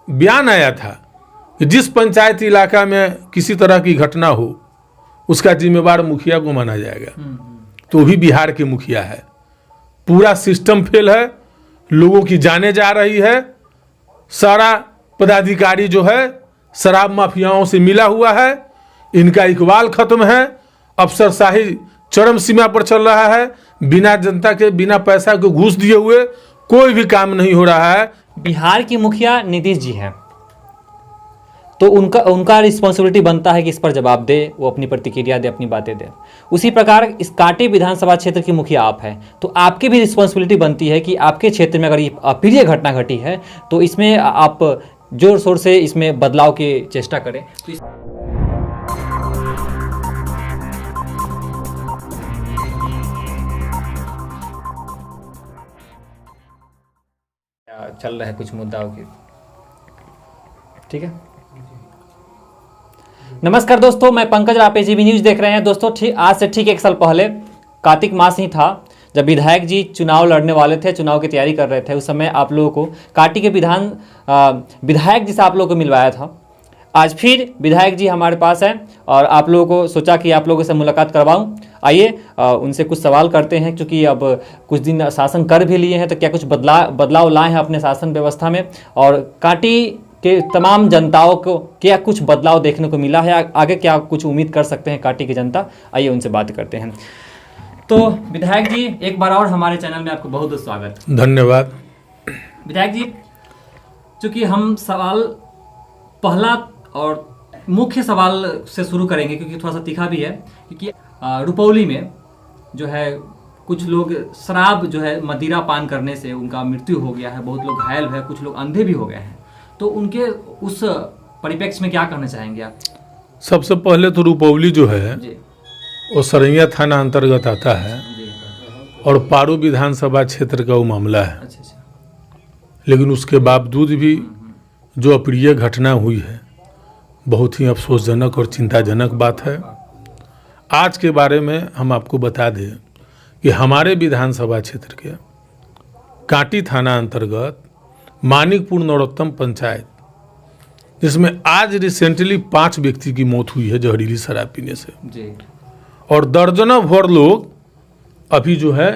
बयान आया था कि जिस पंचायत इलाका में किसी तरह की घटना हो उसका जिम्मेवार मुखिया को माना जाएगा। तो भी बिहार के मुखिया है। पूरा सिस्टम फेल है, लोगों की जाने जा रही है। सारा पदाधिकारी जो है शराब माफियाओं से मिला हुआ है, इनका इकबाल खत्म है, अफसरशाही चरम सीमा पर चल रहा है। बिना जनता के, बिना पैसा को घूस दिए हुए कोई भी काम नहीं हो रहा है। बिहार की मुखिया नीतीश जी हैं, तो उनका रिस्पॉन्सिबिलिटी बनता है कि इस पर जवाब दे, वो अपनी प्रतिक्रिया दे, अपनी बातें दे। उसी प्रकार इस कांटी विधानसभा क्षेत्र की मुखिया आप हैं, तो आपकी भी रिस्पॉन्सिबिलिटी बनती है कि आपके क्षेत्र में अगर ये अप्रिय घटना घटी है तो इसमें आप जोर शोर से इसमें बदलाव की चेष्टा करें। तो चल रहे हैं कुछ मुद्दाओं की, ठीक है। नमस्कार दोस्तों, मैं पंकज, आप एजीबी न्यूज देख रहे हैं। दोस्तों आज से ठीक 1 साल पहले कार्तिक मास ही था जब विधायक जी चुनाव लड़ने वाले थे, चुनाव की तैयारी कर रहे थे। उस समय आप लोगों को कांटी के विधायक जी से आप लोगों को मिलवाया था। आज फिर विधायक जी हमारे पास हैं और आप लोगों को सोचा कि आप लोगों से मुलाकात करवाऊं। आइए उनसे कुछ सवाल करते हैं, क्योंकि अब कुछ दिन शासन कर भी लिए हैं, तो क्या कुछ बदलाव लाए हैं अपने शासन व्यवस्था में, और कांटी के तमाम जनताओं को क्या कुछ बदलाव देखने को मिला है, आगे क्या कुछ उम्मीद कर सकते हैं कांटी की जनता। आइए उनसे बात करते हैं। तो विधायक जी, एक बार और हमारे चैनल में आपको बहुत बहुत स्वागत। धन्यवाद। विधायक जी, चूँकि हम सवाल पहला और मुख्य सवाल से शुरू करेंगे, क्योंकि थोड़ा सा तीखा भी है, क्योंकि रुपौली में जो है कुछ लोग शराब जो है मदिरा पान करने से उनका मृत्यु हो गया है, बहुत लोग घायल हुए, कुछ लोग अंधे भी हो गए हैं। तो उनके उस परिप्रेक्ष्य में क्या कहना चाहेंगे आप? सबसे पहले तो रुपौली जो है जी वो सरैया थाना अंतर्गत आता है जी। और पारू विधानसभा क्षेत्र का वो मामला है। अच्छा अच्छा। लेकिन उसके बावजूद भी जो अप्रिय घटना हुई है, बहुत ही अफसोसजनक और चिंताजनक बात है। आज के बारे में हम आपको बता दें कि हमारे विधानसभा क्षेत्र के कांटी थाना अंतर्गत मानिकपुर नरोत्तम पंचायत, जिसमें आज रिसेंटली 5 व्यक्ति की मौत हुई है जहरीली शराब पीने से, जी। और दर्जनों भर लोग अभी जो है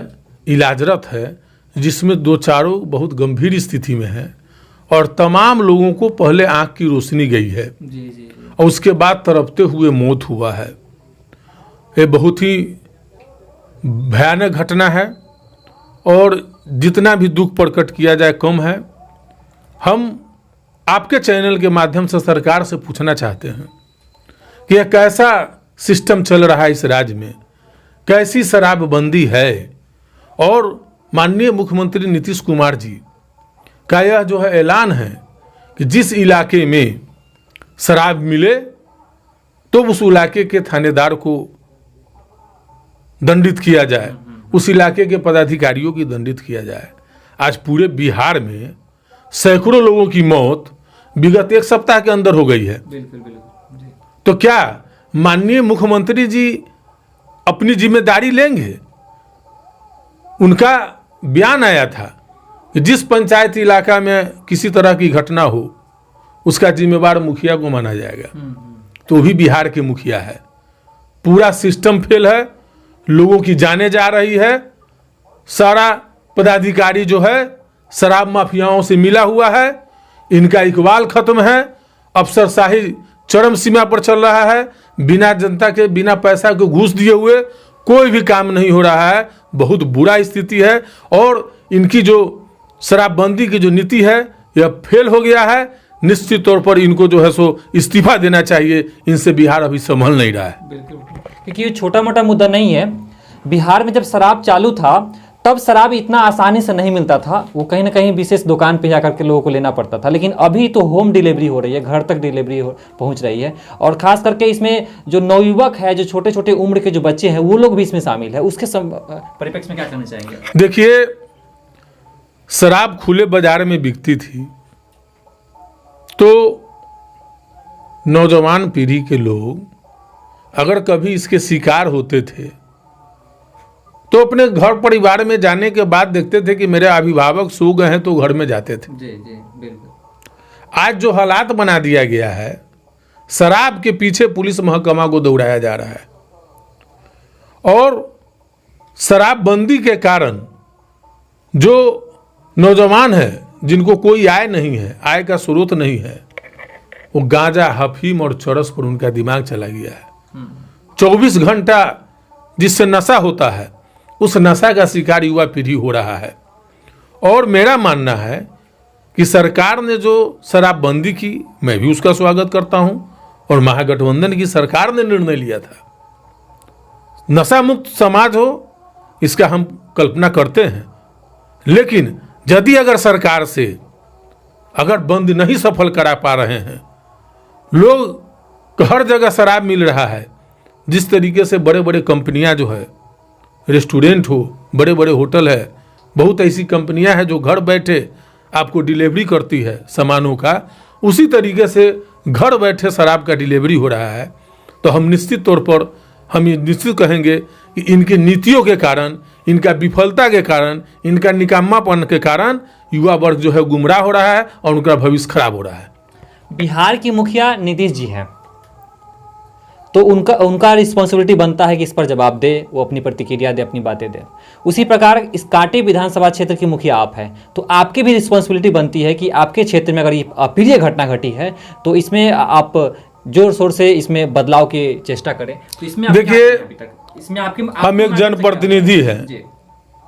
इलाजरत है, जिसमें 2-4 बहुत गंभीर स्थिति में है, और तमाम लोगों को पहले आंख की रोशनी गई है जी जी। और उसके बाद तड़पते हुए मौत हुआ है। ये बहुत ही भयानक घटना है और जितना भी दुख प्रकट किया जाए कम है। हम आपके चैनल के माध्यम से सरकार से पूछना चाहते हैं कि यह कैसा सिस्टम चल रहा है इस राज्य में, कैसी शराबबंदी है, और माननीय मुख्यमंत्री नीतीश कुमार जी का यह जो है ऐलान है कि जिस इलाके में शराब मिले तो उस इलाके के थानेदार को दंडित किया जाए, उस इलाके के पदाधिकारियों की दंडित किया जाए। आज पूरे बिहार में सैकड़ों लोगों की मौत विगत 1 सप्ताह के अंदर हो गई है। बिल्कुल बिल्कुल जी। तो क्या माननीय मुख्यमंत्री जी अपनी जिम्मेदारी लेंगे? उनका बयान आया था कि जिस पंचायत इलाका में किसी तरह की घटना हो उसका जिम्मेवार मुखिया को माना जाएगा। तो भी बिहार के मुखिया है। पूरा सिस्टम फेल है, लोगों की जाने जा रही है। सारा पदाधिकारी जो है शराब माफियाओं से मिला हुआ है, इनका इकबाल खत्म है, अफसरशाही चरम सीमा पर चल रहा है। बिना जनता के, बिना पैसा को घूस दिए हुए कोई भी काम नहीं हो रहा है। बहुत बुरा स्थिति है और इनकी जो शराबबंदी की जो नीति है यह फेल हो गया है। निश्चित तौर पर इनको जो है सो इस्तीफा देना चाहिए। इनसे बिहार अभी संभल नहीं रहा है। बिल्कुल, क्योंकि ये छोटा मोटा मुद्दा नहीं है। बिहार में जब शराब चालू था तब शराब इतना आसानी से नहीं मिलता था, वो कहीं ना कहीं विशेष दुकान पे जाकर के लोगों को लेना पड़ता था। लेकिन अभी तो होम डिलीवरी हो रही है, घर तक डिलीवरी पहुंच रही है। और खास करके इसमें जो नवयुवक है, जो छोटे छोटे उम्र के जो बच्चे हैं, वो लोग भी इसमें शामिल है। उसके परिप्रेक्ष्य में क्या कहना चाहेंगे? देखिए, शराब खुले बाजार में बिकती थी तो नौजवान पीढ़ी के लोग अगर कभी इसके शिकार होते थे तो अपने घर परिवार में जाने के बाद देखते थे कि मेरे अभिभावक सो गए हैं तो घर में जाते थे। जी जी बिल्कुल। आज जो हालात बना दिया गया है, शराब के पीछे पुलिस महकमा को दौड़ाया जा रहा है और शराबबंदी के कारण जो नौजवान है जिनको कोई आय नहीं है, आय का स्रोत नहीं है, वो गांजा, हफीम और चरस पर उनका दिमाग चला गया है। 24 घंटा जिससे नशा होता है, उस नशा का शिकार युवा पीढ़ी हो रहा है। और मेरा मानना है कि सरकार ने जो शराबबंदी की, मैं भी उसका स्वागत करता हूं, और महागठबंधन की सरकार ने निर्णय लिया था नशा मुक्त समाज हो, इसका हम कल्पना करते हैं। लेकिन यदि अगर सरकार से अगर बंद नहीं सफल करा पा रहे हैं, लोग हर जगह शराब मिल रहा है, जिस तरीके से बड़े बड़े कंपनियां जो है, रेस्टोरेंट हो, बड़े बड़े होटल है, बहुत ऐसी कंपनियां हैं जो घर बैठे आपको डिलीवरी करती है सामानों का, उसी तरीके से घर बैठे शराब का डिलीवरी हो रहा है। तो हम निश्चित तौर पर हम ये निश्चित कहेंगे कि इनकी नीतियों के कारण, इनका विफलता के कारण, इनका निकम्मापन के कारण युवा वर्ग जो है गुमराह हो रहा है और उनका भविष्य खराब हो रहा है। बिहार की मुखिया नीतीश जी हैं, तो उनका रिस्पॉन्सिबिलिटी बनता है कि इस पर जवाब दे, वो अपनी प्रतिक्रिया दे, अपनी बातें दे। उसी प्रकार इस कांटी विधानसभा क्षेत्र की मुखिया आप हैं, तो आपकी भी रिस्पॉन्सिबिलिटी बनती है कि आपके क्षेत्र में अगर ये अप्रिय घटना घटी है तो इसमें आप जोर शोर से इसमें बदलाव की चेष्टा करें। तो इसमें देखिए, इसमें आपकी हम एक जनप्रतिनिधि हैं,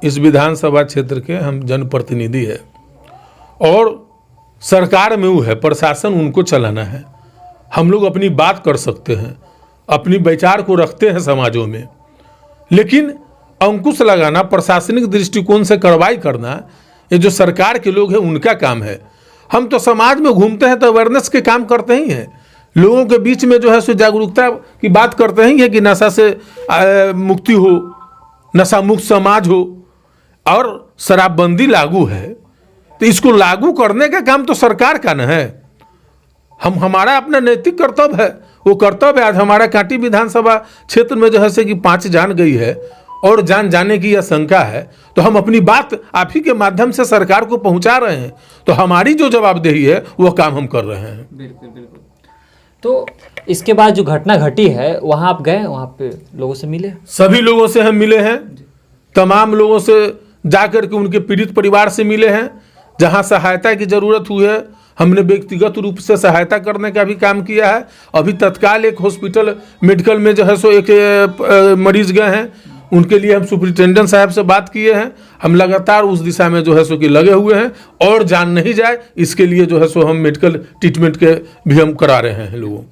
इस विधानसभा क्षेत्र के हम जनप्रतिनिधि है और सरकार में वो है, प्रशासन उनको चलाना है। हम लोग अपनी बात कर सकते हैं, अपनी विचार को रखते हैं समाजों में, लेकिन अंकुश लगाना, प्रशासनिक दृष्टिकोण से कार्रवाई करना, ये जो सरकार के लोग हैं उनका काम है। हम तो समाज में घूमते हैं तो अवेयरनेस के काम करते ही हैं, लोगों के बीच में जो है सो जागरूकता की बात करते ही है कि नशा से मुक्ति हो, नशा मुक्त समाज हो। और शराबबंदी लागू है तो इसको लागू करने का काम तो सरकार का न है, हमारा अपना नैतिक कर्तव्य है। वो कर्तव्य आज हमारा कांटी विधानसभा क्षेत्र में जो है से कि 5 जान गई है और जान जाने की आशंका है, तो हम अपनी बात आप ही के माध्यम से सरकार को पहुंचा रहे हैं। तो हमारी जो जवाबदेही है वो काम हम कर रहे हैं। बिल्कुल बिल्कुल। तो इसके बाद जो घटना घटी है, वहाँ आप गए, वहाँ पे लोगों से मिले? सभी लोगों से हम मिले हैं, तमाम लोगों से जाकर के उनके पीड़ित परिवार से मिले हैं। जहाँ सहायता की जरूरत हुई है हमने व्यक्तिगत रूप से सहायता करने का भी काम किया है। अभी तत्काल एक हॉस्पिटल मेडिकल में जो है सो एक मरीज गए हैं, उनके लिए हम सुपरिटेंडेंट साहब से बात किए हैं। हम लगातार उस दिशा में जो है सो कि लगे हुए हैं और जान नहीं जाए इसके लिए जो है सो हम मेडिकल ट्रीटमेंट के भी हम करा रहे हैं लोगों।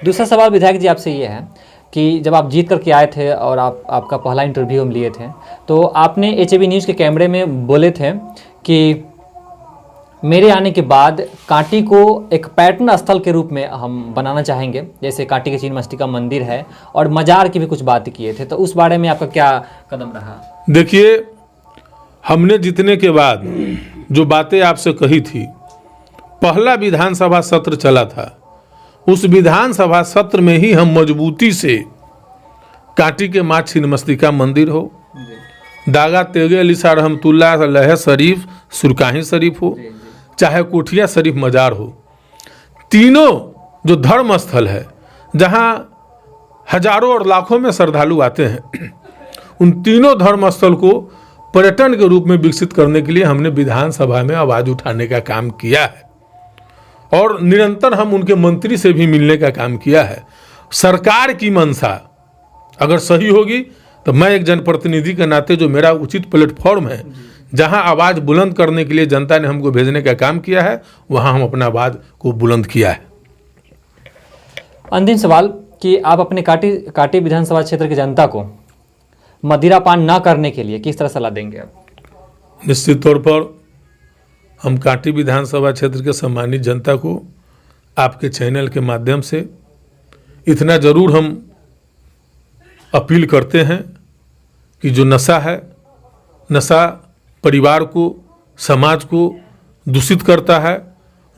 दूसरा सवाल विधायक जी आपसे ये है कि जब आप जीत करके आए थे और आपका पहला इंटरव्यू हम लिए थे, तो आपने HAB न्यूज़ के कैमरे में बोले थे कि मेरे आने के बाद कांटी को एक पर्यटन स्थल के रूप में हम बनाना चाहेंगे, जैसे कांटी के छिन्नमस्तिका मंदिर है, और मजार की भी कुछ बात किए थे। तो उस बारे में आपका क्या कदम रहा? देखिए, हमने जीतने के बाद जो बातें आपसे कही थी, पहला विधानसभा सत्र चला था, उस विधानसभा सत्र में ही हम मजबूती से कांटी के माँ छिन्नमस्तिका मंदिर हो, दागा तेगे अलीसा रहमतुल्लाह अलैह शरीफ सुरकाही शरीफ हो, चाहे कोठिया शरीफ मजार हो, तीनों जो धर्म स्थल है जहाँ हजारों और लाखों में श्रद्धालु आते हैं, उन तीनों धर्म स्थल को पर्यटन के रूप में विकसित करने के लिए हमने विधानसभा में आवाज़ उठाने का काम किया है और निरंतर हम उनके मंत्री से भी मिलने का काम किया है। सरकार की मंशा अगर सही होगी तो मैं एक जनप्रतिनिधि के नाते जो मेरा उचित प्लेटफॉर्म है, जहां आवाज़ बुलंद करने के लिए जनता ने हमको भेजने का काम किया है, वहां हम अपना आवाज़ को बुलंद किया है। अंतिम सवाल कि आप अपने कांटी विधानसभा क्षेत्र की जनता को मदिरापान न करने के लिए किस तरह सलाह देंगे आप? निश्चित तौर पर हम कांटी विधानसभा क्षेत्र के सम्मानित जनता को आपके चैनल के माध्यम से इतना ज़रूर हम अपील करते हैं कि जो नशा है, नशा परिवार को, समाज को दूषित करता है,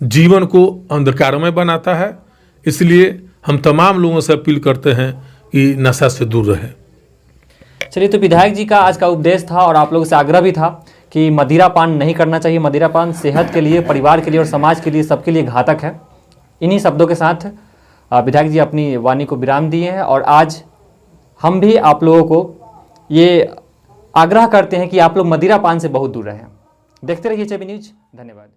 जीवन को अंधकारमय बनाता है। इसलिए हम तमाम लोगों से अपील करते हैं कि नशा से दूर रहें। चलिए, तो विधायक जी का आज का उपदेश था और आप लोगों से आग्रह भी था कि मदिरापान नहीं करना चाहिए। मदिरापान सेहत के लिए, परिवार के लिए और समाज के लिए, सबके लिए घातक है। इन्हीं शब्दों के साथ विधायक जी अपनी वाणी को विराम दिए हैं और आज हम भी आप लोगों को ये आग्रह करते हैं कि आप लोग मदिरापान से बहुत दूर रहें। देखते रहिए 7 न्यूज़। धन्यवाद।